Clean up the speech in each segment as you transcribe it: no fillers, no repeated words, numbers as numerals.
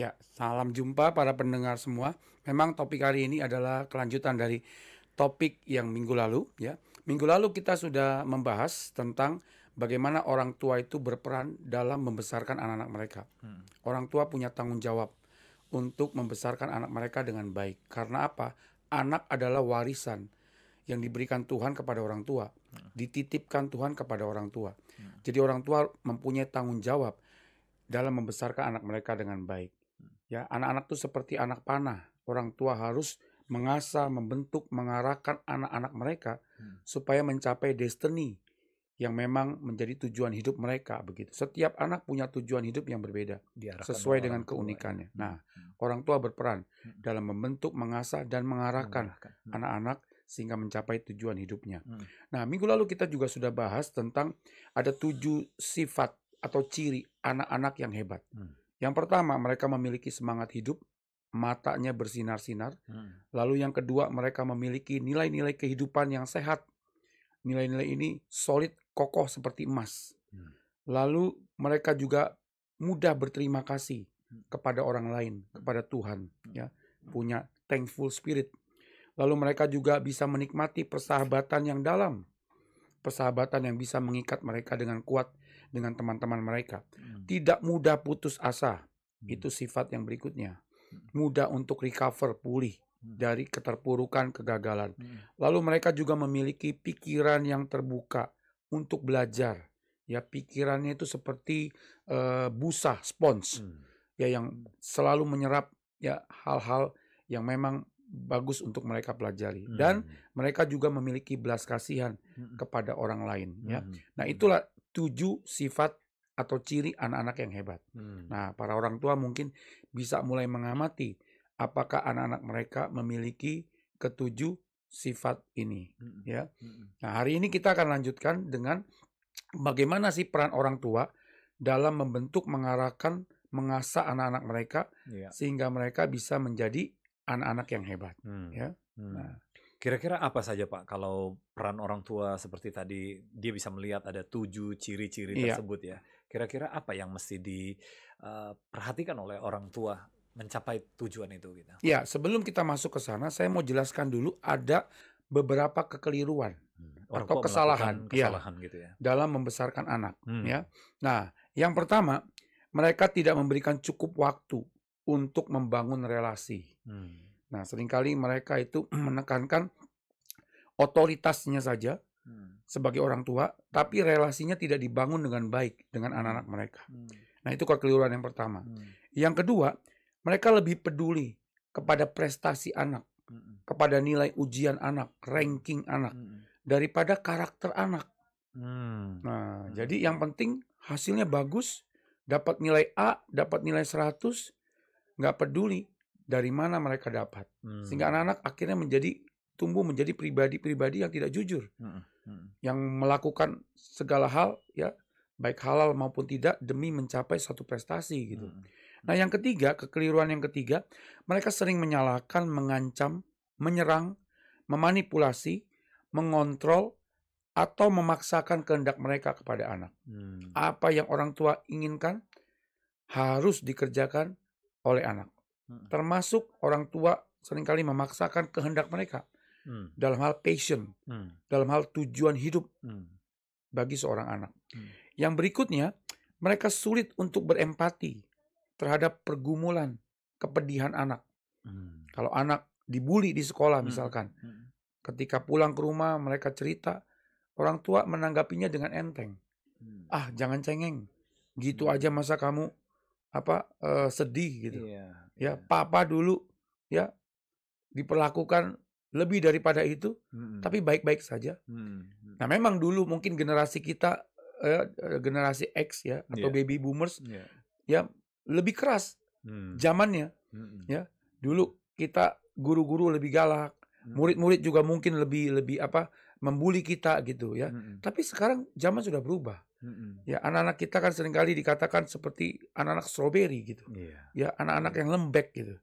Ya, salam jumpa para pendengar semua. Memang topik hari ini adalah kelanjutan dari topik yang minggu lalu ya. Minggu lalu kita sudah membahas tentang bagaimana orang tua itu berperan dalam membesarkan anak-anak mereka. Hmm. Orang tua punya tanggung jawab untuk membesarkan anak mereka dengan baik. Karena apa? Anak adalah warisan yang diberikan Tuhan kepada orang tua, dititipkan Tuhan kepada orang tua. Jadi orang tua mempunyai tanggung jawab dalam membesarkan anak mereka dengan baik. Ya, anak-anak itu seperti anak panah. Orang tua harus mengasah, membentuk, mengarahkan anak-anak mereka supaya mencapai destiny yang memang menjadi tujuan hidup mereka begitu. Setiap anak punya tujuan hidup yang berbeda Diarahkan oleh sesuai dengan orang tua ya. keunikannya. Nah, orang tua berperan dalam membentuk, mengasah dan mengarahkan Mengarahkan. anak-anak sehingga mencapai tujuan hidupnya. Hmm. Nah, minggu lalu kita juga sudah bahas tentang ada 7 sifat atau ciri anak-anak yang hebat. Yang pertama, mereka memiliki semangat hidup, matanya bersinar-sinar. Lalu yang kedua, mereka memiliki nilai-nilai kehidupan yang sehat. Nilai-nilai ini solid, kokoh seperti emas. Lalu mereka juga mudah berterima kasih kepada orang lain, kepada Tuhan, ya, punya thankful spirit. Lalu mereka juga bisa menikmati persahabatan yang dalam, persahabatan yang bisa mengikat mereka dengan kuat dengan teman-teman mereka. Tidak mudah putus asa, itu sifat yang berikutnya. Mudah untuk recover, pulih dari keterpurukan, kegagalan. Lalu mereka juga memiliki pikiran yang terbuka untuk belajar. Ya, pikirannya itu seperti busa, spons, ya, yang selalu menyerap ya hal-hal yang memang bagus untuk mereka pelajari. Dan mereka juga memiliki belas kasihan kepada orang lain. Ya, nah itulah 7 sifat atau ciri anak-anak yang hebat. Nah, para orang tua mungkin bisa mulai mengamati apakah anak-anak mereka memiliki ketujuh sifat ini. Ya. Nah, hari ini kita akan lanjutkan dengan bagaimana sih peran orang tua dalam membentuk, mengarahkan, mengasah anak-anak mereka sehingga mereka bisa menjadi anak-anak yang hebat. Ya. Nah, Kira-kira apa saja Pak kalau peran orang tua seperti tadi dia bisa melihat ada 7 ciri-ciri iya. tersebut ya. Kira-kira apa yang mesti diperhatikan oleh orang tua mencapai tujuan itu gitu? Ya, sebelum kita masuk ke sana, saya mau jelaskan dulu ada beberapa kekeliruan Orang atau tua kesalahan, melakukan kesalahan gitu ya. dalam membesarkan anak. Ya, nah, yang pertama, mereka tidak memberikan cukup waktu untuk membangun relasi. Nah, seringkali mereka itu menekankan otoritasnya saja sebagai orang tua, tapi relasinya tidak dibangun dengan baik dengan anak-anak mereka. Nah, itu kekeliruan yang pertama. Yang kedua, mereka lebih peduli kepada prestasi anak, kepada nilai ujian anak, ranking anak, daripada karakter anak. Nah, jadi yang penting hasilnya bagus, dapat nilai A, dapat nilai 100, nggak peduli dari mana mereka dapat. Sehingga anak-anak akhirnya tumbuh menjadi pribadi-pribadi yang tidak jujur, yang melakukan segala hal, ya, baik halal maupun tidak, demi mencapai satu prestasi gitu. Nah, yang ketiga, kekeliruan yang ketiga, mereka sering menyalahkan, mengancam, menyerang, memanipulasi, mengontrol, atau memaksakan kehendak mereka kepada anak. Apa yang orang tua inginkan harus dikerjakan oleh anak. Termasuk orang tua seringkali memaksakan kehendak mereka dalam hal passion, dalam hal tujuan hidup bagi seorang anak. Yang berikutnya, mereka sulit untuk berempati terhadap pergumulan, kepedihan anak. Kalau anak dibully di sekolah misalkan, ketika pulang ke rumah mereka cerita, orang tua menanggapinya dengan enteng. Ah, jangan cengeng, gitu aja masa kamu sedih gitu. Ya, papa dulu ya diperlakukan lebih daripada itu, tapi baik-baik saja. Nah, memang dulu mungkin generasi kita, generasi X ya, atau baby boomers, ya lebih keras zamannya. Ya, dulu kita guru-guru lebih galak, murid-murid juga mungkin lebih membuli kita gitu ya. Tapi sekarang zaman sudah berubah. Ya, anak-anak kita kan seringkali dikatakan seperti anak-anak stroberi gitu. Ya, anak-anak yang lembek gitu.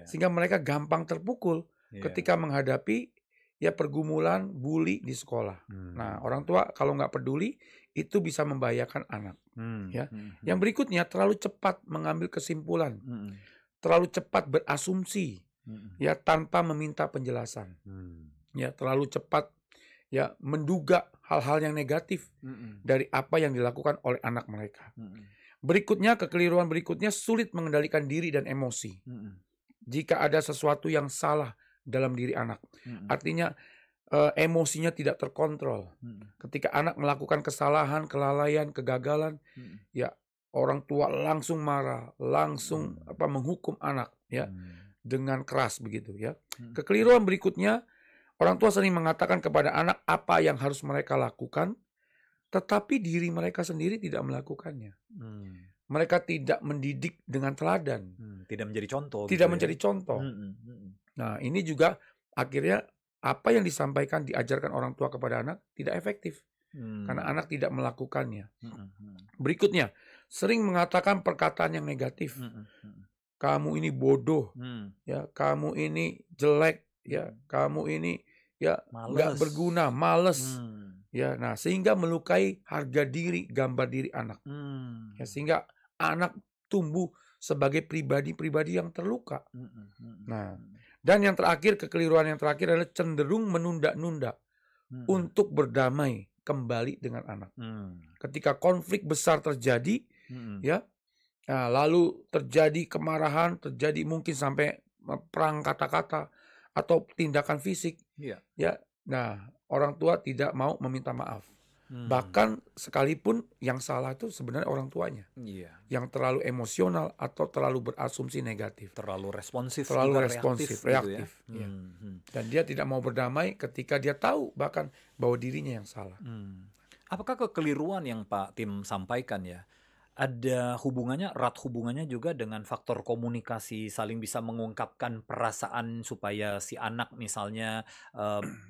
Sehingga mereka gampang terpukul ketika menghadapi ya pergumulan, bully di sekolah. Nah, orang tua kalau nggak peduli itu bisa membahayakan anak. Ya. Yang berikutnya terlalu cepat mengambil kesimpulan. terlalu cepat berasumsi, ya, tanpa meminta penjelasan. Ya, terlalu cepat ya menduga hal-hal yang negatif dari apa yang dilakukan oleh anak mereka. Berikutnya, kekeliruan berikutnya, sulit mengendalikan diri dan emosi. Jika ada sesuatu yang salah dalam diri anak, artinya emosinya tidak terkontrol. Ketika anak melakukan kesalahan, kelalaian, kegagalan, ya, orang tua langsung marah, langsung menghukum anak, ya, dengan keras begitu, ya. Kekeliruan berikutnya, orang tua sering mengatakan kepada anak apa yang harus mereka lakukan, tetapi diri mereka sendiri tidak melakukannya. Mereka tidak mendidik dengan teladan. Tidak menjadi contoh. Tidak menjadi contoh. Nah, ini juga akhirnya apa yang disampaikan, diajarkan orang tua kepada anak tidak efektif. Karena anak tidak melakukannya. Berikutnya, sering mengatakan perkataan yang negatif. Kamu ini bodoh, ya, kamu ini jelek, ya, kamu ini ya nggak berguna, males. Ya, nah, sehingga melukai harga diri, gambar diri anak. Ya, sehingga anak tumbuh sebagai pribadi-pribadi yang terluka. Nah, dan yang terakhir, kekeliruan yang terakhir adalah cenderung menunda-nunda untuk berdamai kembali dengan anak. Ketika konflik besar terjadi, ya, nah, lalu terjadi kemarahan, terjadi mungkin sampai perang kata-kata atau tindakan fisik, ya, nah, orang tua tidak mau meminta maaf. Bahkan sekalipun yang salah itu sebenarnya orang tuanya, yang terlalu emosional atau terlalu berasumsi negatif, terlalu responsif, reaktif, ya. Dan dia tidak mau berdamai ketika dia tahu bahkan bahwa dirinya yang salah. Apakah kekeliruan yang Pak Tim sampaikan ya, ada hubungannya, erat hubungannya juga dengan faktor komunikasi, saling bisa mengungkapkan perasaan supaya si anak misalnya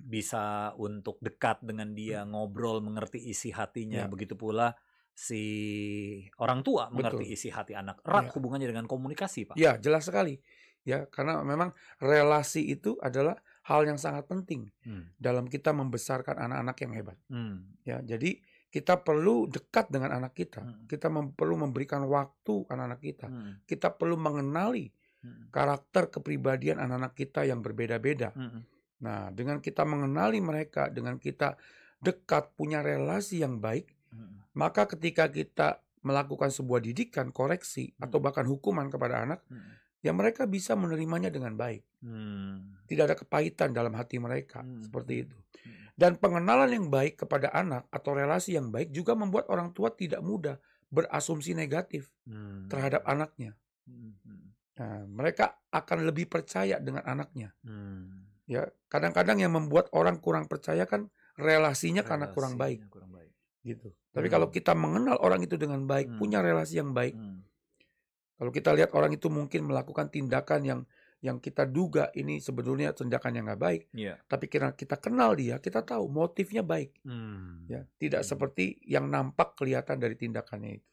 bisa untuk dekat dengan dia, ngobrol, mengerti isi hatinya, begitu pula si orang tua mengerti isi hati anak. Erat hubungannya dengan komunikasi, Pak. Ya, jelas sekali. Ya, karena memang relasi itu adalah hal yang sangat penting dalam kita membesarkan anak-anak yang hebat. Ya, jadi kita perlu dekat dengan anak kita. Kita perlu memberikan waktu anak-anak kita. Kita perlu mengenali karakter kepribadian anak-anak kita yang berbeda-beda. Nah, dengan kita mengenali mereka, dengan kita dekat, punya relasi yang baik, maka ketika kita melakukan sebuah didikan, koreksi, atau bahkan hukuman kepada anak, ya mereka bisa menerimanya dengan baik. Tidak ada kepahitan dalam hati mereka, seperti itu. Dan pengenalan yang baik kepada anak atau relasi yang baik juga membuat orang tua tidak mudah berasumsi negatif terhadap anaknya. Nah, mereka akan lebih percaya dengan anaknya. Ya, kadang-kadang yang membuat orang kurang percaya kan relasinya karena kurang baik. Gitu. Tapi kalau kita mengenal orang itu dengan baik, punya relasi yang baik, kalau kita lihat orang itu mungkin melakukan tindakan yang kita duga ini sebetulnya tindakan yang nggak baik, tapi karena kita kenal dia, kita tahu motifnya baik, ya, tidak seperti yang nampak kelihatan dari tindakannya itu.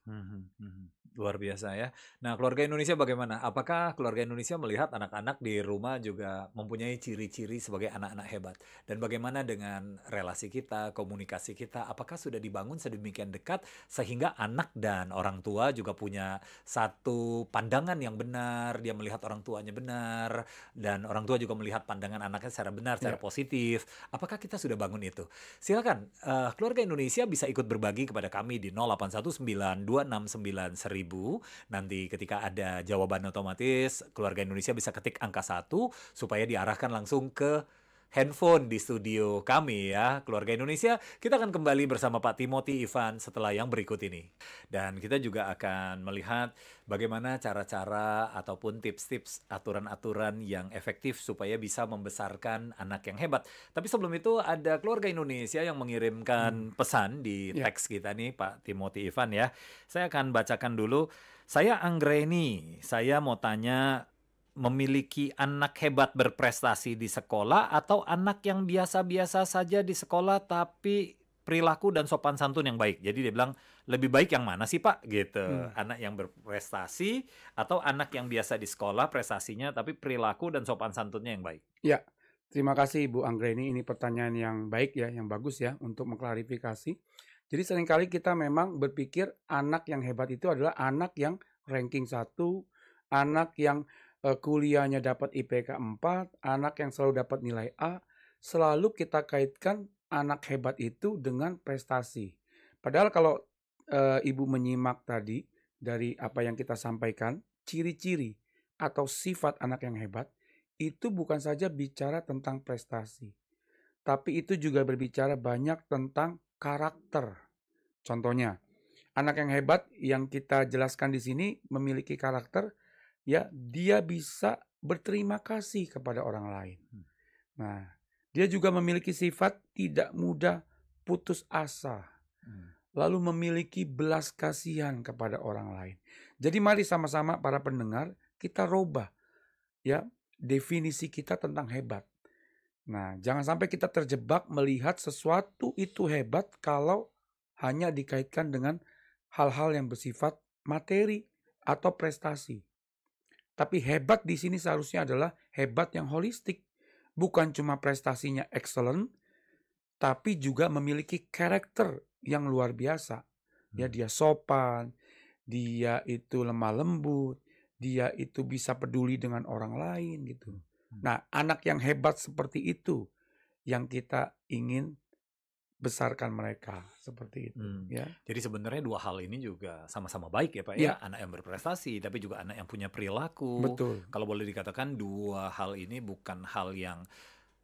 Luar biasa ya. Nah, keluarga Indonesia bagaimana? Apakah keluarga Indonesia melihat anak-anak di rumah juga mempunyai ciri-ciri sebagai anak-anak hebat? Dan bagaimana dengan relasi kita, komunikasi kita? Apakah sudah dibangun sedemikian dekat sehingga anak dan orang tua juga punya satu pandangan yang benar, dia melihat orang tuanya benar, dan orang tua juga melihat pandangan anaknya secara benar, secara positif. Apakah kita sudah bangun itu? Silakan, keluarga Indonesia bisa ikut berbagi kepada kami di 0819269100. Nanti ketika ada jawaban otomatis keluarga Indonesia bisa ketik angka 1 supaya diarahkan langsung ke handphone di studio kami ya. Keluarga Indonesia, kita akan kembali bersama Pak Timothy Ivan setelah yang berikut ini. Dan kita juga akan melihat bagaimana cara-cara ataupun tips-tips aturan-aturan yang efektif supaya bisa membesarkan anak yang hebat. Tapi sebelum itu ada keluarga Indonesia yang mengirimkan pesan di teks kita nih Pak Timothy Ivan ya. Saya akan bacakan dulu. Saya Anggreni, saya mau tanya, memiliki anak hebat berprestasi di sekolah atau anak yang biasa-biasa saja di sekolah tapi perilaku dan sopan santun yang baik? Jadi dia bilang, lebih baik yang mana sih Pak? Gitu. Anak yang berprestasi atau anak yang biasa di sekolah prestasinya tapi perilaku dan sopan santunnya yang baik? Ya, terima kasih Bu Anggreni. Ini pertanyaan yang baik ya, yang bagus ya untuk mengklarifikasi. Jadi seringkali kita memang berpikir anak yang hebat itu adalah anak yang ranking 1, anak yang kuliahnya dapat IPK 4, anak yang selalu dapat nilai A, selalu kita kaitkan anak hebat itu dengan prestasi. Padahal kalau Ibu menyimak tadi dari apa yang kita sampaikan, ciri-ciri atau sifat anak yang hebat itu bukan saja bicara tentang prestasi, tapi itu juga berbicara banyak tentang karakter. Contohnya, anak yang hebat yang kita jelaskan di sini memiliki karakter, ya dia bisa berterima kasih kepada orang lain. Nah, dia juga memiliki sifat tidak mudah putus asa, lalu memiliki belas kasihan kepada orang lain. Jadi mari sama-sama para pendengar kita robah ya definisi kita tentang hebat. Nah, jangan sampai kita terjebak melihat sesuatu itu hebat kalau hanya dikaitkan dengan hal-hal yang bersifat materi atau prestasi. Tapi hebat di sini seharusnya adalah hebat yang holistik. Bukan cuma prestasinya excellent, tapi juga memiliki karakter yang luar biasa. Ya, dia sopan, dia itu lemah lembut, dia itu bisa peduli dengan orang lain gitu. Nah, anak yang hebat seperti itu yang kita ingin besarkan mereka seperti itu. Ya. Jadi sebenarnya dua hal ini juga sama-sama baik ya Pak ya. Anak yang berprestasi tapi juga anak yang punya perilaku. Betul. Kalau boleh dikatakan dua hal ini bukan hal yang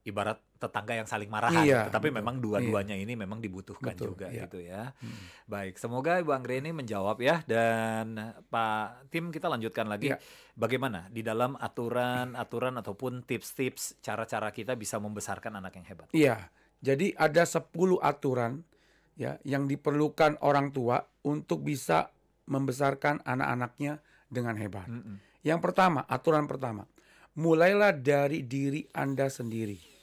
ibarat tetangga yang saling marahan, tetapi memang dua-duanya ini memang dibutuhkan juga gitu ya. Baik, semoga Ibu Anggreni menjawab ya. Dan Pak Tim, kita lanjutkan lagi. Bagaimana di dalam aturan ataupun tips-tips cara-cara kita bisa membesarkan anak yang hebat? Iya, jadi ada 10 aturan ya yang diperlukan orang tua untuk bisa membesarkan anak-anaknya dengan hebat. Yang pertama, aturan pertama, mulailah dari diri Anda sendiri.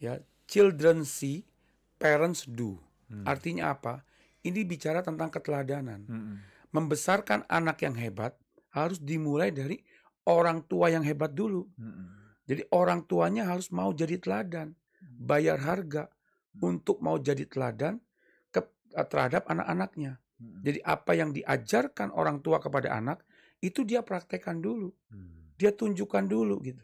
Ya, children see, parents do. Artinya apa? Ini bicara tentang keteladanan. Membesarkan anak yang hebat harus dimulai dari orang tua yang hebat dulu. Jadi orang tuanya harus mau jadi teladan, bayar harga untuk mau jadi teladan terhadap anak-anaknya. Jadi apa yang diajarkan orang tua kepada anak itu dia praktekkan dulu, dia tunjukkan dulu gitu.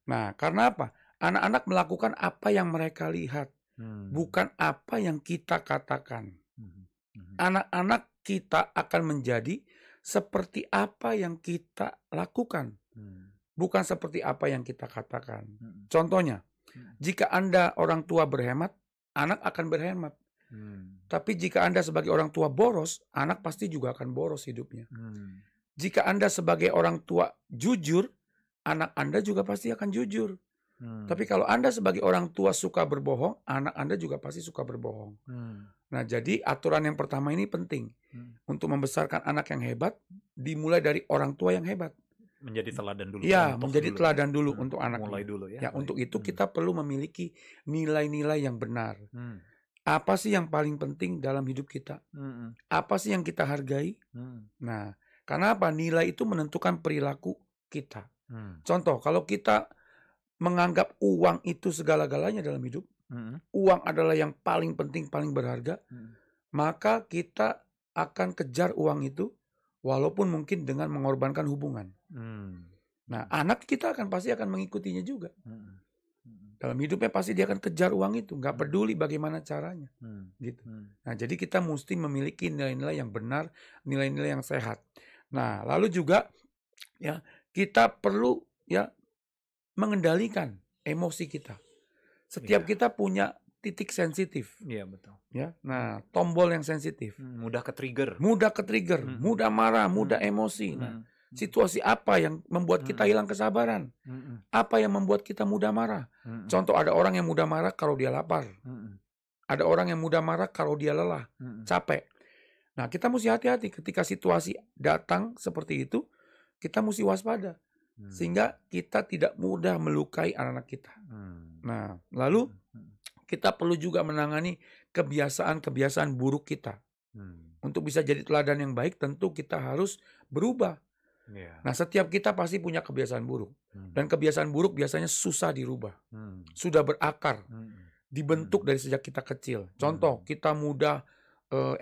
Nah, karena apa? Anak-anak melakukan apa yang mereka lihat, bukan apa yang kita katakan. Anak-anak kita akan menjadi seperti apa yang kita lakukan, bukan seperti apa yang kita katakan. Contohnya, jika Anda orang tua berhemat, anak akan berhemat. Tapi jika Anda sebagai orang tua boros, anak pasti juga akan boros hidupnya. Jika Anda sebagai orang tua jujur, anak Anda juga pasti akan jujur. Tapi kalau Anda sebagai orang tua suka berbohong, anak Anda juga pasti suka berbohong. Nah, jadi aturan yang pertama ini penting. Untuk membesarkan anak yang hebat, dimulai dari orang tua yang hebat. Menjadi teladan dulu. Ya, menjadi teladan dulu untuk anak. Mulai dulu ya. Ya, untuk itu kita perlu memiliki nilai-nilai yang benar. Apa sih yang paling penting dalam hidup kita? Apa sih yang kita hargai? Nah, karena apa? Nilai itu menentukan perilaku kita. Contoh, kalau kita menganggap uang itu segala-galanya dalam hidup, uang adalah yang paling penting, paling berharga, maka kita akan kejar uang itu walaupun mungkin dengan mengorbankan hubungan. Nah, anak kita pasti akan mengikutinya juga. Dalam hidupnya pasti dia akan kejar uang itu, nggak peduli bagaimana caranya, gitu. Nah, jadi kita mesti memiliki nilai-nilai yang benar, nilai-nilai yang sehat. Nah, lalu juga ya kita perlu ya mengendalikan emosi kita. Setiap kita punya titik sensitif. Iya, betul. Ya. Nah, tombol yang sensitif. Mudah ke-trigger. Mudah ke-trigger, mudah marah, mudah emosi. Nah, situasi apa yang membuat kita hilang kesabaran? Apa yang membuat kita mudah marah? Contoh, ada orang yang mudah marah kalau dia lapar. Ada orang yang mudah marah kalau dia lelah, capek. Nah, kita mesti hati-hati ketika situasi datang seperti itu, kita mesti waspada. Sehingga kita tidak mudah melukai anak-anak kita. Nah, lalu kita perlu juga menangani kebiasaan-kebiasaan buruk kita. Untuk bisa jadi teladan yang baik, tentu kita harus berubah. Nah, setiap kita pasti punya kebiasaan buruk. Dan kebiasaan buruk biasanya susah dirubah. Sudah berakar. Dibentuk dari sejak kita kecil. Contoh, kita mudah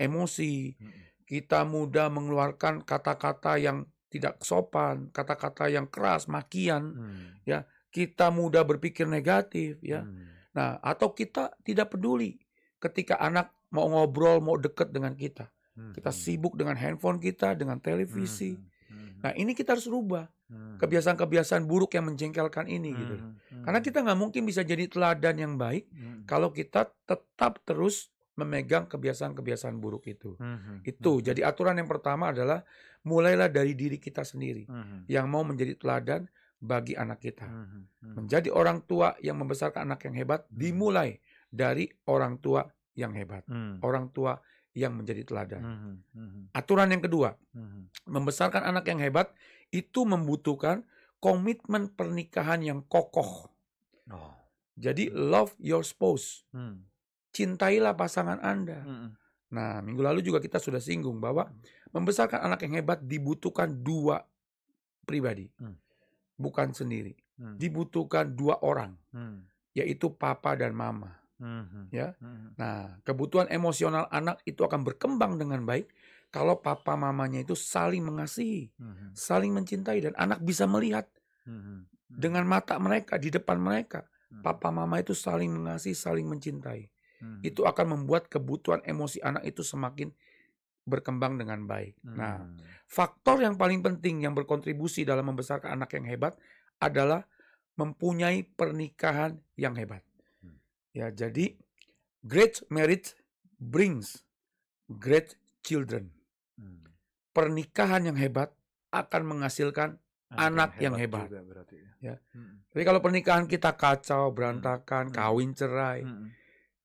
emosi. Kita mudah mengeluarkan kata-kata yang tidak sopan, kata-kata yang keras, makian, ya. Kita mudah berpikir negatif, ya. Nah, atau kita tidak peduli ketika anak mau ngobrol, mau deket dengan kita. Kita sibuk dengan handphone kita, dengan televisi. Nah, ini kita harus rubah kebiasaan-kebiasaan buruk yang menjengkelkan ini, gitu. Karena kita nggak mungkin bisa jadi teladan yang baik kalau kita tetap terus memegang kebiasaan-kebiasaan buruk itu. Itu. Jadi aturan yang pertama adalah mulailah dari diri kita sendiri yang mau menjadi teladan bagi anak kita. Menjadi orang tua yang membesarkan anak yang hebat dimulai dari orang tua yang hebat. Orang tua yang menjadi teladan. Aturan yang kedua, membesarkan anak yang hebat itu membutuhkan komitmen pernikahan yang kokoh. Jadi love your spouse. Cintailah pasangan Anda. Nah, minggu lalu juga kita sudah singgung bahwa membesarkan anak yang hebat dibutuhkan dua pribadi. Bukan sendiri. Dibutuhkan dua orang. Yaitu papa dan mama. Ya. Nah, kebutuhan emosional anak itu akan berkembang dengan baik kalau papa mamanya itu saling mengasihi, saling mencintai, dan anak bisa melihat dengan mata mereka, di depan mereka, papa mama itu saling mengasihi, saling mencintai. Itu akan membuat kebutuhan emosi anak itu semakin berkembang dengan baik. Nah, faktor yang paling penting yang berkontribusi dalam membesarkan anak yang hebat adalah mempunyai pernikahan yang hebat. Ya, jadi great marriage brings great children. Pernikahan yang hebat akan menghasilkan anak yang hebat. Juga berarti, ya. Tapi kalau pernikahan kita kacau, berantakan, kawin cerai,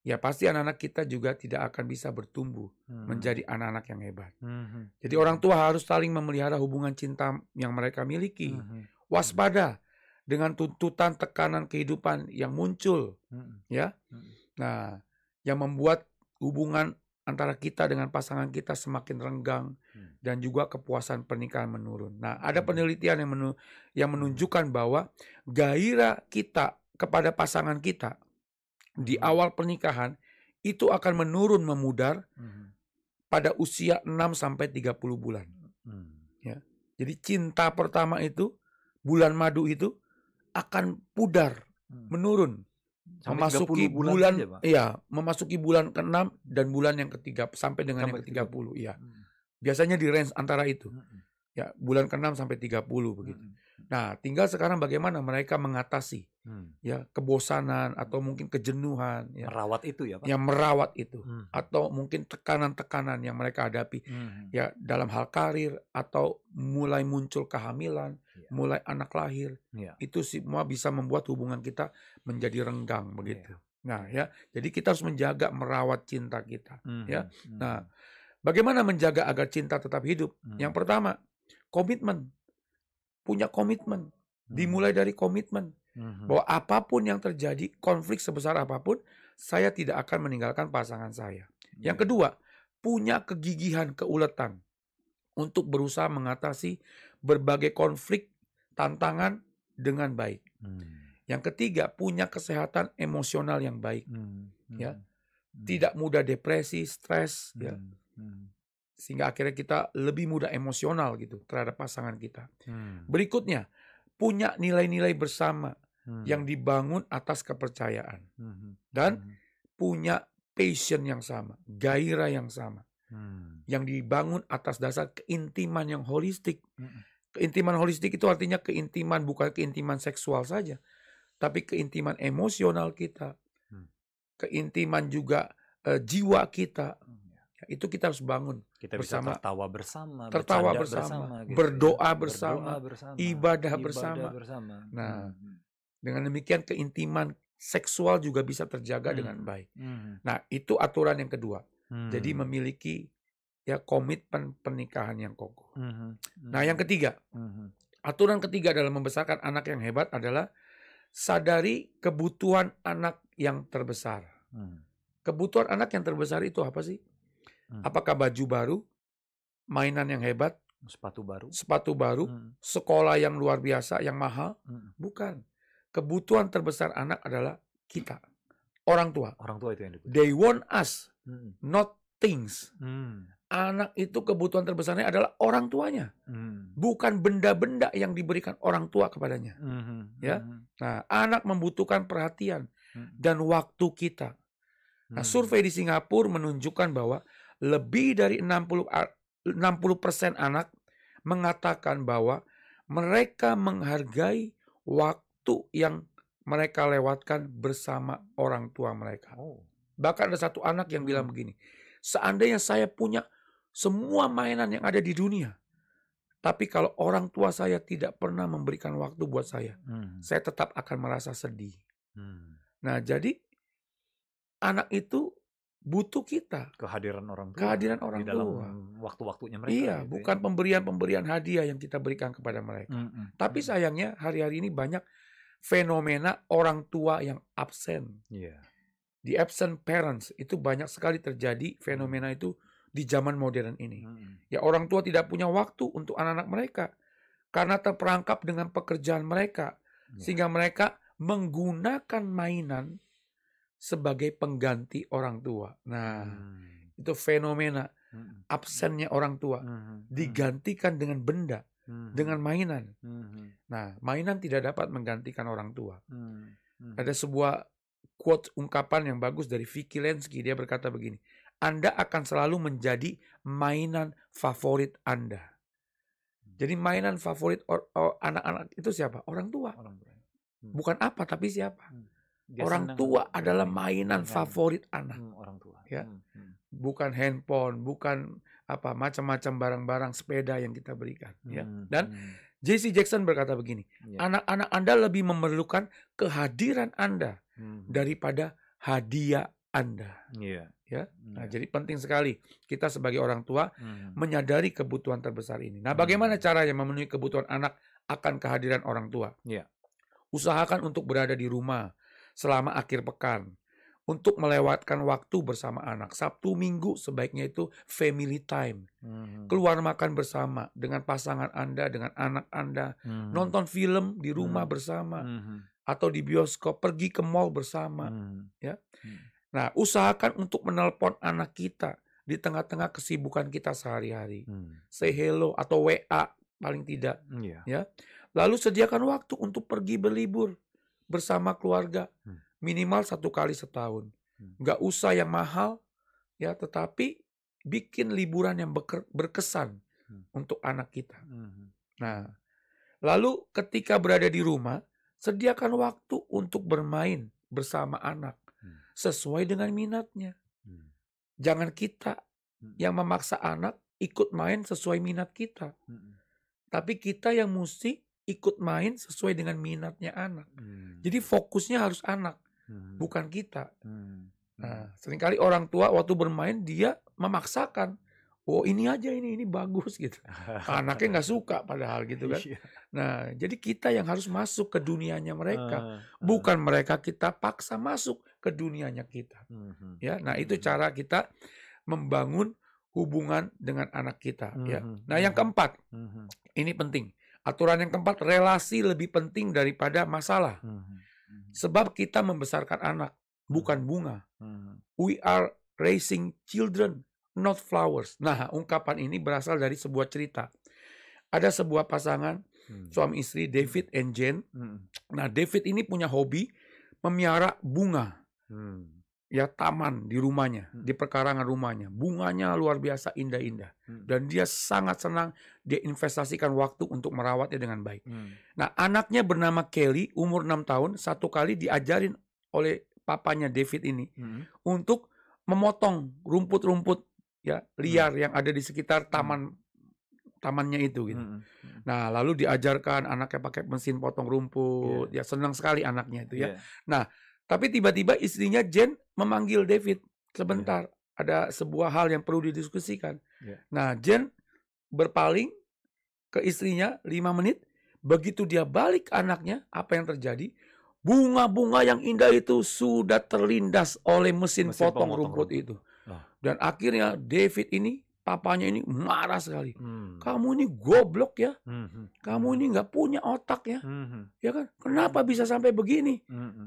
ya pasti anak-anak kita juga tidak akan bisa bertumbuh menjadi anak-anak yang hebat. Jadi orang tua harus saling memelihara hubungan cinta yang mereka miliki. Waspada dengan tuntutan tekanan kehidupan yang muncul, ya. Nah, yang membuat hubungan antara kita dengan pasangan kita semakin renggang dan juga kepuasan pernikahan menurun. Nah, ada penelitian yang menunjukkan bahwa gairah kita kepada pasangan kita di awal pernikahan itu akan menurun memudar pada usia 6-30 bulan. Ya. Jadi cinta pertama itu, bulan madu itu akan pudar, menurun. Memasuki bulan saja, iya, memasuki bulan ke-6 dan bulan yang ketiga sampai dengan yang ke-30, iya. Biasanya di range antara itu. Ya, bulan ke-6 sampai 30 begitu. Nah, tinggal sekarang bagaimana mereka mengatasi ya kebosanan atau mungkin kejenuhan, ya. Merawat itu ya, Pak. Yang merawat itu atau mungkin tekanan-tekanan yang mereka hadapi ya dalam hal karir atau mulai muncul kehamilan, mulai anak lahir. Itu semua bisa membuat hubungan kita menjadi renggang begitu. Nah, ya, jadi kita harus menjaga merawat cinta kita, ya. Nah, bagaimana menjaga agar cinta tetap hidup? Yang pertama, komitmen. Punya komitmen. Dimulai dari komitmen. Bahwa apapun yang terjadi, konflik sebesar apapun, saya tidak akan meninggalkan pasangan saya. Yang kedua, punya kegigihan, keuletan untuk berusaha mengatasi berbagai konflik, tantangan dengan baik. Yang ketiga, punya kesehatan emosional yang baik. Ya. Tidak mudah depresi, stres, ya. Sehingga akhirnya kita lebih mudah emosional gitu terhadap pasangan kita. Berikutnya, punya nilai-nilai bersama yang dibangun atas kepercayaan. Dan punya passion yang sama, gairah yang sama. Yang dibangun atas dasar keintiman yang holistik. Keintiman holistik itu artinya keintiman, bukan keintiman seksual saja, tapi keintiman emosional kita. Keintiman juga jiwa kita. Itu kita harus bangun. Kita bersama, bisa tertawa bersama, gitu, berdoa bersama, ibadah bersama. Nah, dengan demikian keintiman seksual juga bisa terjaga dengan baik. Nah, itu aturan yang kedua. Jadi memiliki ya komitmen pernikahan yang kokoh. Nah, yang ketiga, aturan ketiga dalam membesarkan anak yang hebat adalah sadari kebutuhan anak yang terbesar. Kebutuhan anak yang terbesar itu apa sih? Apakah baju baru, mainan yang hebat, sepatu baru, sekolah yang luar biasa, yang mahal? Bukan. Kebutuhan terbesar anak adalah kita, orang tua. Orang tua itu yang dibutuhkan. They want us, not things. anak itu kebutuhan terbesarnya adalah orang tuanya, bukan benda-benda yang diberikan orang tua kepadanya. Ya, nah anak membutuhkan perhatian dan waktu kita. Nah, survei di Singapura menunjukkan bahwa lebih dari 60% anak mengatakan bahwa mereka menghargai waktu yang mereka lewatkan bersama orang tua mereka. Bahkan ada satu anak yang bilang begini, seandainya saya punya semua mainan yang ada di dunia, tapi kalau orang tua saya tidak pernah memberikan waktu buat saya tetap akan merasa sedih. Nah, jadi anak itu butuh kita. Kehadiran orang tua. Kehadiran orang di dalam tua. waktu-waktunya mereka. Iya, gitu bukan pemberian-pemberian hadiah yang kita berikan kepada mereka. Tapi sayangnya hari-hari ini banyak fenomena orang tua yang absen. The absent parents itu banyak sekali terjadi fenomena itu di zaman modern ini. Ya, orang tua tidak punya waktu untuk anak-anak mereka karena terperangkap dengan pekerjaan mereka, sehingga mereka menggunakan mainan sebagai pengganti orang tua. Nah, itu fenomena absennya orang tua digantikan dengan benda, dengan mainan. Nah, mainan tidak dapat menggantikan orang tua. Ada sebuah quote ungkapan yang bagus dari Vicky Lenski. Dia berkata begini, Anda akan selalu menjadi mainan favorit Anda. Jadi mainan favorit anak-anak itu siapa? Orang tua. Bukan apa, tapi siapa? Orang tua adalah mainan favorit anak. Orang tua. Ya. Bukan handphone, bukan apa macam-macam barang-barang sepeda yang kita berikan. Ya. Dan J.C. Jackson berkata begini, anak-anak Anda lebih memerlukan kehadiran Anda daripada hadiah Anda. Ya. Nah, jadi penting sekali kita sebagai orang tua menyadari kebutuhan terbesar ini. Nah, bagaimana caranya memenuhi kebutuhan anak akan kehadiran orang tua? Usahakan untuk berada di rumah selama akhir pekan untuk melewatkan waktu bersama anak. Sabtu Minggu sebaiknya itu family time. Keluar makan bersama dengan pasangan Anda, dengan anak Anda, nonton film di rumah bersama atau di bioskop, pergi ke mall bersama, ya. Nah, usahakan untuk menelpon anak kita di tengah-tengah kesibukan kita sehari-hari. Say hello atau WA paling tidak, ya. Lalu sediakan waktu untuk pergi berlibur bersama keluarga, minimal 1 kali setahun. Nggak usah yang mahal, ya, tetapi bikin liburan yang berkesan untuk anak kita. Nah, lalu ketika berada di rumah, sediakan waktu untuk bermain bersama anak sesuai dengan minatnya. Jangan kita yang memaksa anak ikut main sesuai minat kita, tapi kita yang mesti ikut main sesuai dengan minatnya anak. Jadi fokusnya harus anak, bukan kita. Nah, seringkali orang tua waktu bermain dia memaksakan, oh ini aja, ini bagus gitu. Anaknya nggak suka padahal gitu kan. Nah, jadi kita yang harus masuk ke dunianya mereka, bukan mereka kita paksa masuk ke dunianya kita. Ya, nah itu cara kita membangun hubungan dengan anak kita. Ya. Nah, yang keempat, ini penting. Aturan yang keempat, relasi lebih penting daripada masalah. Sebab kita membesarkan anak, bukan bunga. We are raising children, not flowers. Nah, ungkapan ini berasal dari sebuah cerita. Ada sebuah pasangan, suami istri, David and Jane. Nah, David ini punya hobi memelihara bunga. Ya, taman di rumahnya, di perkarangan rumahnya. Bunganya luar biasa indah-indah. Dan dia sangat senang, dia investasikan waktu untuk merawatnya dengan baik. Nah, anaknya bernama Kelly, umur 6 tahun, satu kali diajarin oleh papanya David ini untuk memotong rumput-rumput ya liar yang ada di sekitar tamannya itu gitu. Nah, lalu diajarkan anaknya pakai mesin potong rumput. Ya, senang sekali anaknya itu ya. Nah, tapi tiba-tiba istrinya Jane memanggil David sebentar. Ada sebuah hal yang perlu didiskusikan. Nah, Jane berpaling ke istrinya 5 menit. Begitu dia balik ke anaknya, apa yang terjadi? Bunga-bunga yang indah itu sudah terlindas oleh mesin potong rumput itu. Dan akhirnya David ini, papanya ini marah sekali. Kamu ini goblok ya. Kamu ini nggak punya otak ya. Ya kan? Kenapa bisa sampai begini?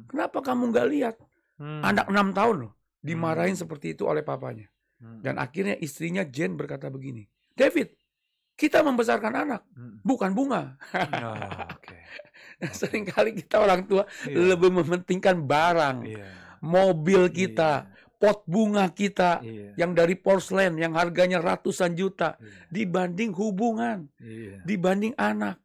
Kenapa kamu nggak lihat? Anak 6 tahun loh dimarahin seperti itu oleh papanya. Dan akhirnya istrinya Jane berkata begini, David, kita membesarkan anak, bukan bunga. Seringkali kita orang tua lebih mementingkan barang, mobil kita, pot bunga kita yang dari porselen yang harganya ratusan juta dibanding hubungan, dibanding anak.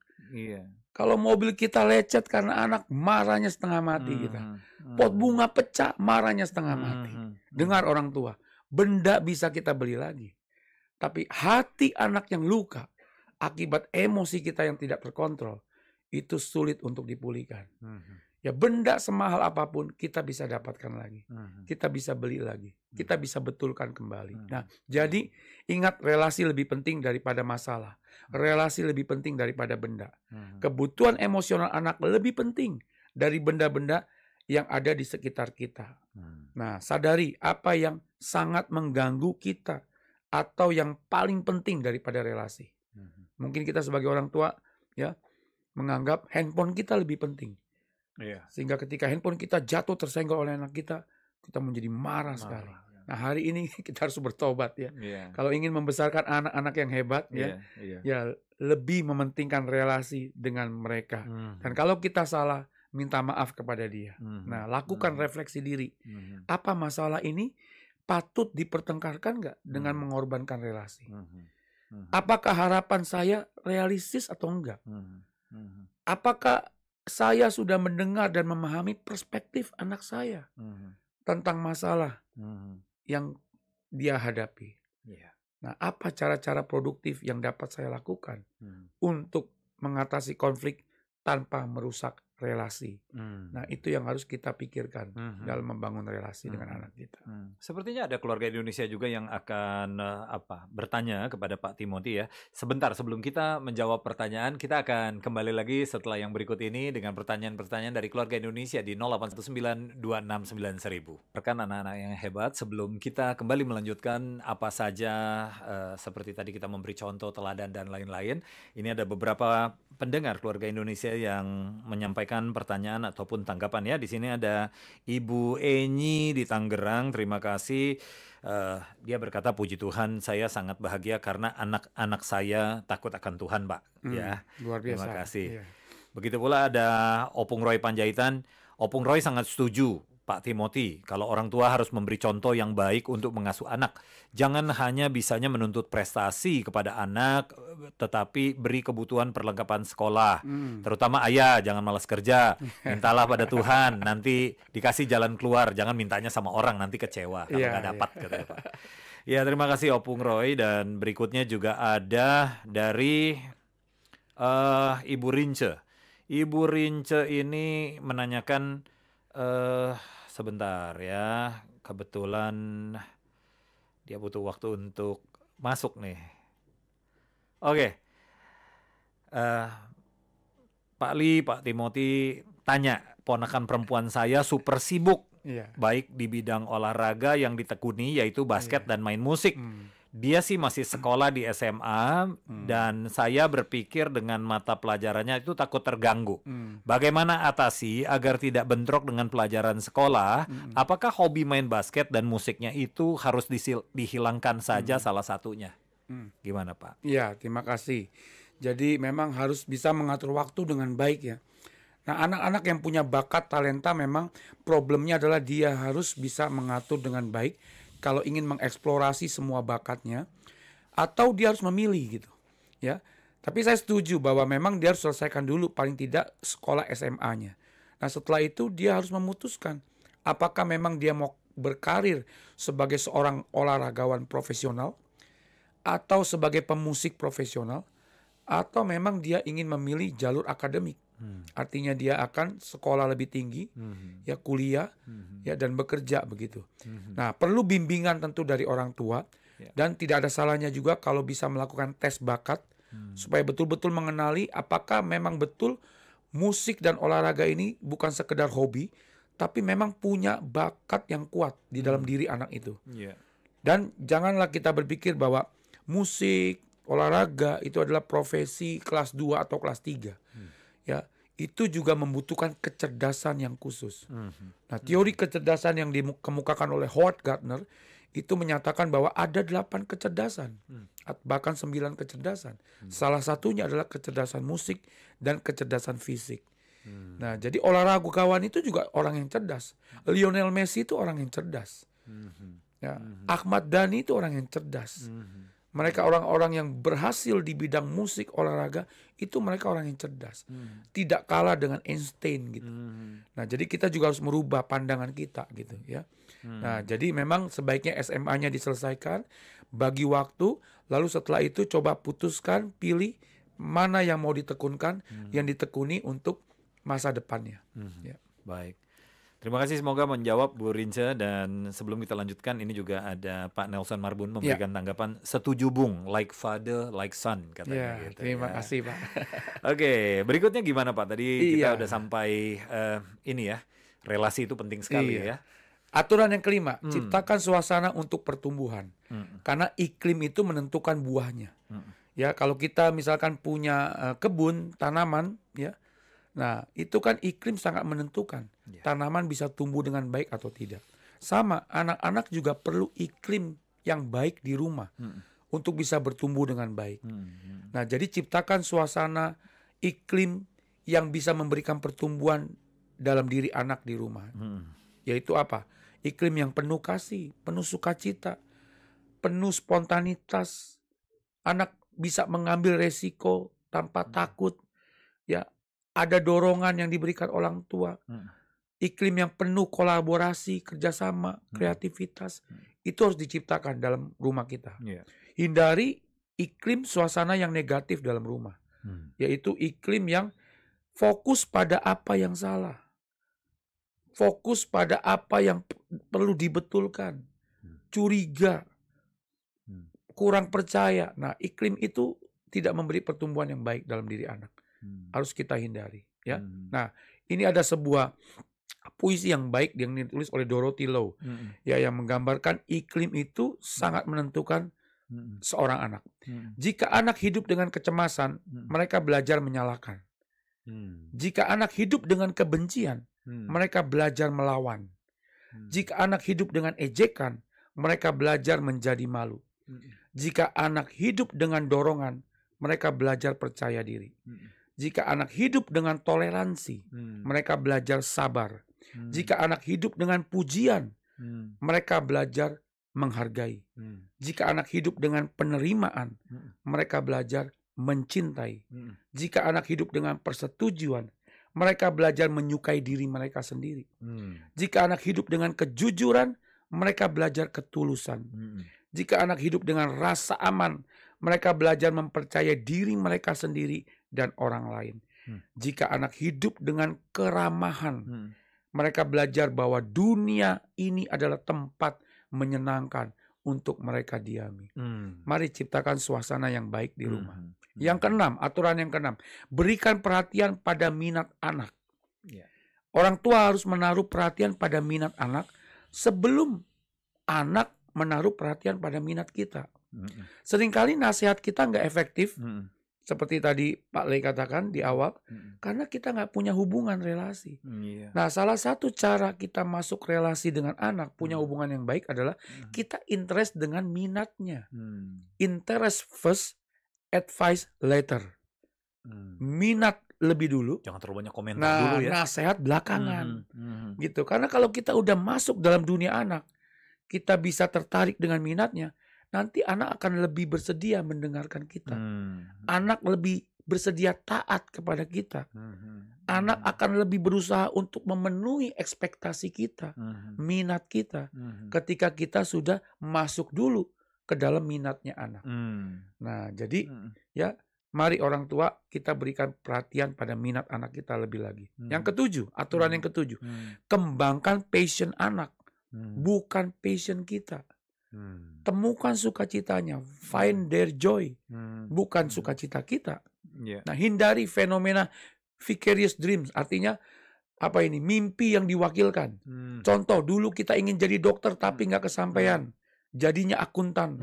Kalau mobil kita lecet karena anak, marahnya setengah mati kita. Pot bunga pecah, marahnya setengah mati. Dengar orang tua, benda bisa kita beli lagi. Tapi hati anak yang luka akibat emosi kita yang tidak terkontrol, itu sulit untuk dipulihkan. Ya, benda semahal apapun kita bisa dapatkan lagi. Kita bisa beli lagi. Kita bisa betulkan kembali. Nah, jadi ingat, relasi lebih penting daripada masalah. Relasi lebih penting daripada benda. Kebutuhan emosional anak lebih penting dari benda-benda yang ada di sekitar kita. Nah, sadari apa yang sangat mengganggu kita atau yang paling penting daripada relasi. Mungkin kita sebagai orang tua ya menganggap handphone kita lebih penting. Sehingga ketika handphone kita jatuh tersenggol oleh anak kita menjadi marah sekali. Nah, hari ini kita harus bertobat ya. Kalau ingin membesarkan anak-anak yang hebat ya lebih mementingkan relasi dengan mereka. Dan kalau kita salah, minta maaf kepada dia. Nah, lakukan refleksi diri. Apa masalah ini patut dipertengkarkan nggak dengan mengorbankan relasi? Apakah harapan saya realistis atau enggak? Apakah saya sudah mendengar dan memahami perspektif anak saya tentang masalah yang dia hadapi? Nah, apa cara-cara produktif yang dapat saya lakukan untuk mengatasi konflik tanpa merusak relasi? Nah, itu yang harus kita pikirkan dalam membangun relasi dengan anak kita. Sepertinya ada keluarga Indonesia juga yang akan bertanya kepada Pak Timothy ya. Sebentar sebelum kita menjawab pertanyaan, kita akan kembali lagi setelah yang berikut ini dengan pertanyaan-pertanyaan dari keluarga Indonesia di 0819269000. Rekan anak-anak yang hebat, sebelum kita kembali melanjutkan apa saja seperti tadi kita memberi contoh, teladan dan lain-lain, ini ada beberapa pendengar keluarga Indonesia yang menyampaikan pertanyaan ataupun tanggapan ya. Di sini ada Ibu Enyi di Tangerang, terima kasih. Dia berkata, puji Tuhan, saya sangat bahagia karena anak-anak saya takut akan Tuhan, Pak. Ya, luar biasa. Terima kasih. Begitu pula ada Opung Roy Panjaitan. Opung Roy sangat setuju, Pak Timothy, kalau orang tua harus memberi contoh yang baik untuk mengasuh anak. Jangan hanya bisanya menuntut prestasi kepada anak, tetapi beri kebutuhan perlengkapan sekolah. Terutama ayah, jangan malas kerja. Mintalah pada Tuhan, nanti dikasih jalan keluar. Jangan mintanya sama orang, nanti kecewa kalau nggak dapat. Katanya, Pak. Ya, terima kasih Opung Roy. Dan berikutnya juga ada dari Ibu Rince. Ibu Rince ini menanyakan, sebentar ya, kebetulan dia butuh waktu untuk masuk nih. Oke. Pak Li, Pak Timothy tanya, ponakan perempuan saya super sibuk, baik di bidang olahraga yang ditekuni yaitu basket dan main musik. Dia sih masih sekolah di SMA dan saya berpikir dengan mata pelajarannya itu takut terganggu. Bagaimana atasi agar tidak bentrok dengan pelajaran sekolah? Apakah hobi main basket dan musiknya itu harus dihilangkan saja salah satunya? Gimana Pak? Iya, terima kasih. Jadi memang harus bisa mengatur waktu dengan baik ya. Nah, anak-anak yang punya bakat, talenta, memang problemnya adalah dia harus bisa mengatur dengan baik kalau ingin mengeksplorasi semua bakatnya, atau dia harus memilih gitu ya. Tapi saya setuju bahwa memang dia harus selesaikan dulu paling tidak sekolah SMA-nya. Nah, setelah itu dia harus memutuskan apakah memang dia mau berkarir sebagai seorang olahragawan profesional atau sebagai pemusik profesional, atau memang dia ingin memilih jalur akademik. Artinya dia akan sekolah lebih tinggi, ya kuliah, ya dan bekerja begitu. Nah, perlu bimbingan tentu dari orang tua, dan tidak ada salahnya juga kalau bisa melakukan tes bakat supaya betul-betul mengenali apakah memang betul musik dan olahraga ini bukan sekedar hobi, tapi memang punya bakat yang kuat di dalam diri anak itu. Dan janganlah kita berpikir bahwa musik, olahraga itu adalah profesi kelas 2 atau kelas 3. Ya, itu juga membutuhkan kecerdasan yang khusus. Nah, teori kecerdasan yang dikemukakan oleh Howard Gardner itu menyatakan bahwa ada 8 kecerdasan, bahkan 9 kecerdasan. Salah satunya adalah kecerdasan musik dan kecerdasan fisik. Nah, jadi olahragawan itu juga orang yang cerdas. Lionel Messi itu orang yang cerdas. Ya, Ahmad Dhani itu orang yang cerdas. Mereka orang-orang yang berhasil di bidang musik, olahraga, itu mereka orang yang cerdas. Tidak kalah dengan Einstein gitu. Nah, jadi kita juga harus merubah pandangan kita gitu ya. Nah, jadi memang sebaiknya SMA-nya diselesaikan, bagi waktu, lalu setelah itu coba putuskan, pilih mana yang mau ditekunkan, yang ditekuni untuk masa depannya. Ya. Baik. Terima kasih, semoga menjawab Bu Rince. Dan sebelum kita lanjutkan, ini juga ada Pak Nelson Marbun memberikan tanggapan, setuju Bung, like father, like son katanya. Gitu, terima kasih Pak. Oke, berikutnya gimana Pak? Tadi kita udah sampai ini ya, relasi itu penting sekali ya. Aturan yang kelima, ciptakan suasana untuk pertumbuhan. Karena iklim itu menentukan buahnya. Ya, kalau kita misalkan punya kebun, tanaman, ya. Nah, itu kan iklim sangat menentukan. Tanaman bisa tumbuh dengan baik atau tidak. Sama, anak-anak juga perlu iklim yang baik di rumah untuk bisa bertumbuh dengan baik. Nah, jadi ciptakan suasana iklim yang bisa memberikan pertumbuhan dalam diri anak di rumah. Yaitu apa? Iklim yang penuh kasih, penuh sukacita, penuh spontanitas. Anak bisa mengambil resiko tanpa takut. Ya, ada dorongan yang diberikan orang tua. Iklim yang penuh kolaborasi, kerjasama, kreativitas. Itu harus diciptakan dalam rumah kita. Hindari iklim suasana yang negatif dalam rumah. Yaitu iklim yang fokus pada apa yang salah. Fokus pada apa yang perlu dibetulkan. Curiga. Kurang percaya. Nah, iklim itu tidak memberi pertumbuhan yang baik dalam diri anak. Harus kita hindari, ya. Nah, ini ada sebuah puisi yang baik yang ditulis oleh Dorothy Low, ya, yang menggambarkan iklim itu sangat menentukan seorang anak. Jika anak hidup dengan kecemasan, mereka belajar menyalahkan. Jika anak hidup dengan kebencian, mereka belajar melawan. Jika anak hidup dengan ejekan, mereka belajar menjadi malu. Jika anak hidup dengan dorongan, mereka belajar percaya diri. Jika anak hidup dengan toleransi, mereka belajar sabar. Jika anak hidup dengan pujian, mereka belajar menghargai. Jika anak hidup dengan penerimaan, mereka belajar mencintai. Jika anak hidup dengan persetujuan, mereka belajar menyukai diri mereka sendiri. Jika anak hidup dengan kejujuran, mereka belajar ketulusan. Jika anak hidup dengan rasa aman, mereka belajar mempercayai diri mereka sendiri dan orang lain. Jika anak hidup dengan keramahan, mereka belajar bahwa dunia ini adalah tempat menyenangkan untuk mereka diami. Mari ciptakan suasana yang baik di rumah. Yang keenam, aturan yang keenam, berikan perhatian pada minat anak. Orang tua harus menaruh perhatian pada minat anak sebelum anak menaruh perhatian pada minat kita. Seringkali nasihat kita nggak efektif, seperti tadi Pak Lei katakan di awal, karena kita nggak punya hubungan relasi. Nah, salah satu cara kita masuk relasi dengan anak, punya hubungan yang baik adalah kita interest dengan minatnya. Interest first, advice later. Minat lebih dulu. Jangan terlalu banyak komentar dulu ya. Nasihat belakangan. Gitu. Karena kalau kita udah masuk dalam dunia anak, kita bisa tertarik dengan minatnya, nanti anak akan lebih bersedia mendengarkan kita. Anak lebih bersedia taat kepada kita. Anak akan lebih berusaha untuk memenuhi ekspektasi kita, minat kita, ketika kita sudah masuk dulu ke dalam minatnya anak. Nah, jadi ya, mari orang tua kita berikan perhatian pada minat anak kita lebih lagi. Yang ketujuh, aturan yang ketujuh, kembangkan passion anak, bukan passion kita. Temukan sukacitanya, find their joy, bukan sukacita kita. Nah, hindari fenomena vicarious dreams, artinya apa ini? Mimpi yang diwakilkan. Contoh, dulu kita ingin jadi dokter tapi nggak kesampaian, jadinya akuntan.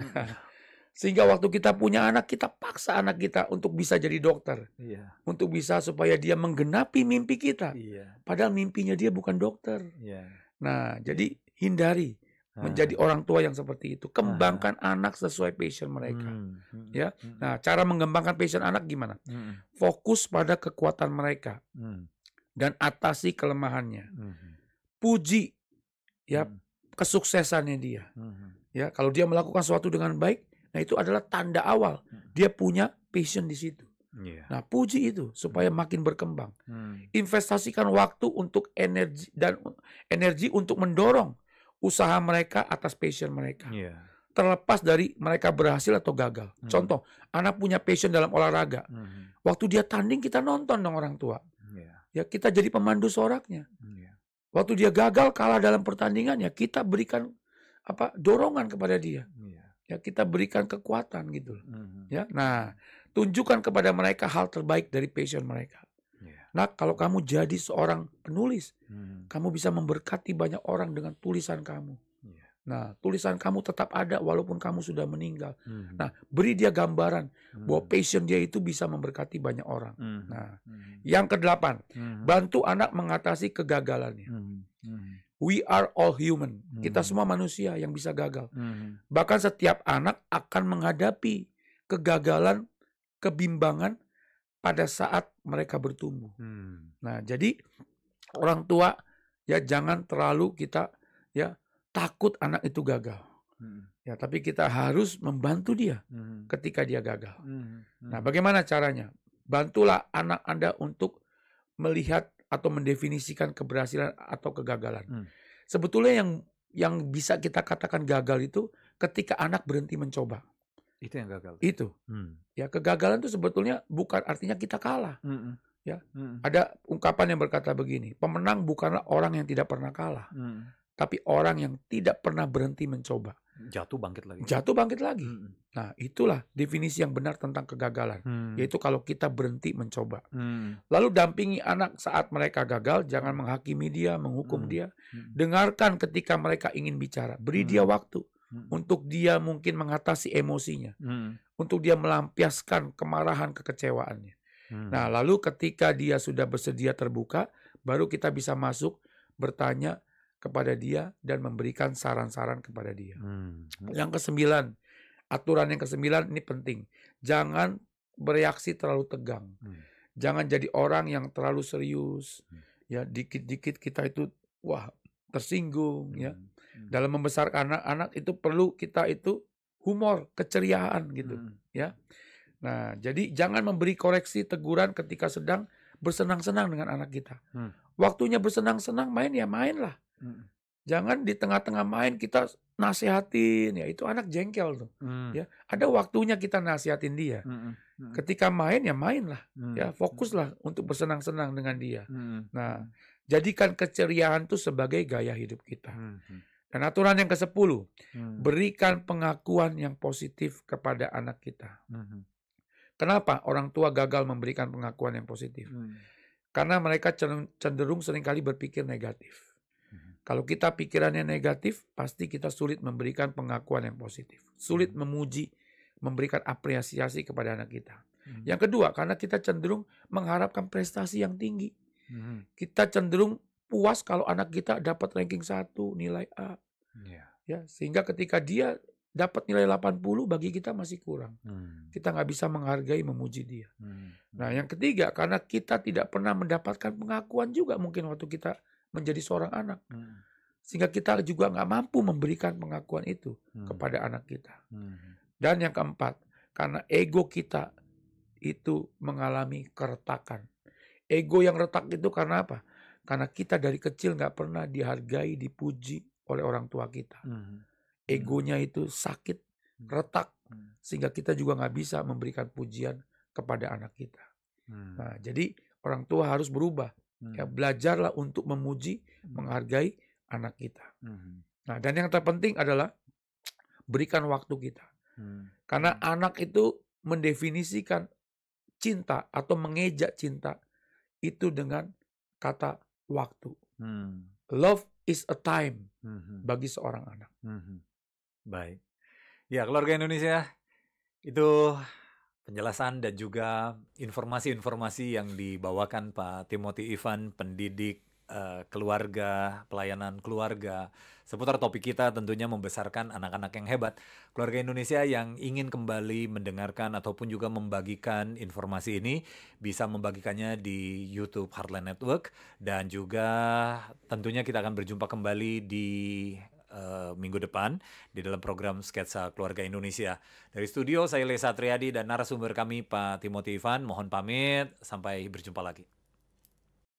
Sehingga waktu kita punya anak, kita paksa anak kita untuk bisa jadi dokter, untuk bisa supaya dia menggenapi mimpi kita. Padahal mimpinya dia bukan dokter. Nah, jadi hindari menjadi orang tua yang seperti itu. Kembangkan anak sesuai passion mereka. Ya. Nah, cara mengembangkan passion anak gimana? Fokus pada kekuatan mereka dan atasi kelemahannya. Puji ya kesuksesannya dia. Ya, kalau dia melakukan sesuatu dengan baik, nah itu adalah tanda awal dia punya passion di situ. Nah, puji itu supaya makin berkembang. Investasikan waktu untuk energi untuk mendorong usaha mereka atas passion mereka. Terlepas dari mereka berhasil atau gagal. Contoh, anak punya passion dalam olahraga. Waktu dia tanding kita nonton dong orang tua. Ya, kita jadi pemandu soraknya. Waktu dia gagal kalah dalam pertandingan, ya kita berikan dorongan kepada dia. Ya, kita berikan kekuatan gitu. Ya, nah, tunjukkan kepada mereka hal terbaik dari passion mereka. Nah, kalau kamu jadi seorang penulis, kamu bisa memberkati banyak orang dengan tulisan kamu. Nah, tulisan kamu tetap ada walaupun kamu sudah meninggal. Nah, beri dia gambaran bahwa passion dia itu bisa memberkati banyak orang. Nah, yang ke-8, bantu anak mengatasi kegagalannya. We are all human. Kita semua manusia yang bisa gagal. Bahkan setiap anak akan menghadapi kegagalan, kebimbangan pada saat mereka bertumbuh. Nah, jadi orang tua ya jangan terlalu kita ya takut anak itu gagal. Ya, tapi kita harus membantu dia ketika dia gagal. Nah, bagaimana caranya? Bantulah anak Anda untuk melihat atau mendefinisikan keberhasilan atau kegagalan. Sebetulnya yang bisa kita katakan gagal itu ketika anak berhenti mencoba. Itu yang gagal. Itu. Ya, kegagalan itu sebetulnya bukan artinya kita kalah. Ya. Ada ungkapan yang berkata begini, pemenang bukanlah orang yang tidak pernah kalah, tapi orang yang tidak pernah berhenti mencoba. Jatuh bangkit lagi. Jatuh bangkit lagi. Nah, itulah definisi yang benar tentang kegagalan, yaitu kalau kita berhenti mencoba. Lalu dampingi anak saat mereka gagal, jangan menghakimi dia, menghukum dia. Dengarkan ketika mereka ingin bicara, beri dia waktu. Untuk dia mungkin mengatasi emosinya, untuk dia melampiaskan kemarahan, kekecewaannya. Nah, lalu ketika dia sudah bersedia terbuka, baru kita bisa masuk bertanya kepada dia dan memberikan saran-saran kepada dia. Yang ke-9, aturan yang ke-9 ini penting. Jangan bereaksi terlalu tegang. Jangan jadi orang yang terlalu serius. Ya, dikit-dikit kita itu tersinggung ya. Dalam membesarkan anak-anak itu perlu kita itu humor, keceriaan gitu, ya. Nah, jadi jangan memberi koreksi, teguran ketika sedang bersenang-senang dengan anak kita. Waktunya bersenang-senang main ya mainlah. Jangan di tengah-tengah main kita nasihatin, ya itu anak jengkel tuh. Ya, ada waktunya kita nasihatin dia. Ketika main ya mainlah, ya fokuslah untuk bersenang-senang dengan dia. Nah, jadikan keceriaan itu sebagai gaya hidup kita. Dan aturan yang ke-10, berikan pengakuan yang positif kepada anak kita. Kenapa orang tua gagal memberikan pengakuan yang positif? Karena mereka cenderung seringkali berpikir negatif. Kalau kita pikirannya negatif, pasti kita sulit memberikan pengakuan yang positif. Sulit memuji, memberikan apresiasi kepada anak kita. Yang kedua, karena kita cenderung mengharapkan prestasi yang tinggi. Kita cenderung puas kalau anak kita dapat ranking 1, nilai A. Ya, sehingga ketika dia dapat nilai 80, bagi kita masih kurang. Kita nggak bisa menghargai, memuji dia. Nah, yang ketiga, karena kita tidak pernah mendapatkan pengakuan juga mungkin waktu kita menjadi seorang anak. Sehingga kita juga nggak mampu memberikan pengakuan itu kepada anak kita. Dan yang keempat, karena ego kita itu mengalami keretakan. Ego yang retak itu karena apa? Karena kita dari kecil nggak pernah dihargai, dipuji oleh orang tua kita. Egonya itu sakit, retak, sehingga kita juga nggak bisa memberikan pujian kepada anak kita. Nah, jadi orang tua harus berubah. Ya, belajarlah untuk memuji, menghargai anak kita. Nah, dan yang terpenting adalah berikan waktu kita. Karena anak itu mendefinisikan cinta atau mengejak cinta itu dengan kata waktu. Love is a time bagi seorang anak. Baik. Ya, keluarga Indonesia, itu penjelasan dan juga informasi-informasi yang dibawakan Pak Timothy Ivan, pendidik keluarga, pelayanan keluarga. Seputar topik kita tentunya membesarkan anak-anak yang hebat. Keluarga Indonesia yang ingin kembali mendengarkan ataupun juga membagikan informasi ini bisa membagikannya di YouTube Heartland Network, dan juga tentunya kita akan berjumpa kembali di minggu depan di dalam program Sketsa Keluarga Indonesia. Dari studio saya Lesa Triadi dan narasumber kami Pak Timothy Ivan, mohon pamit, sampai berjumpa lagi.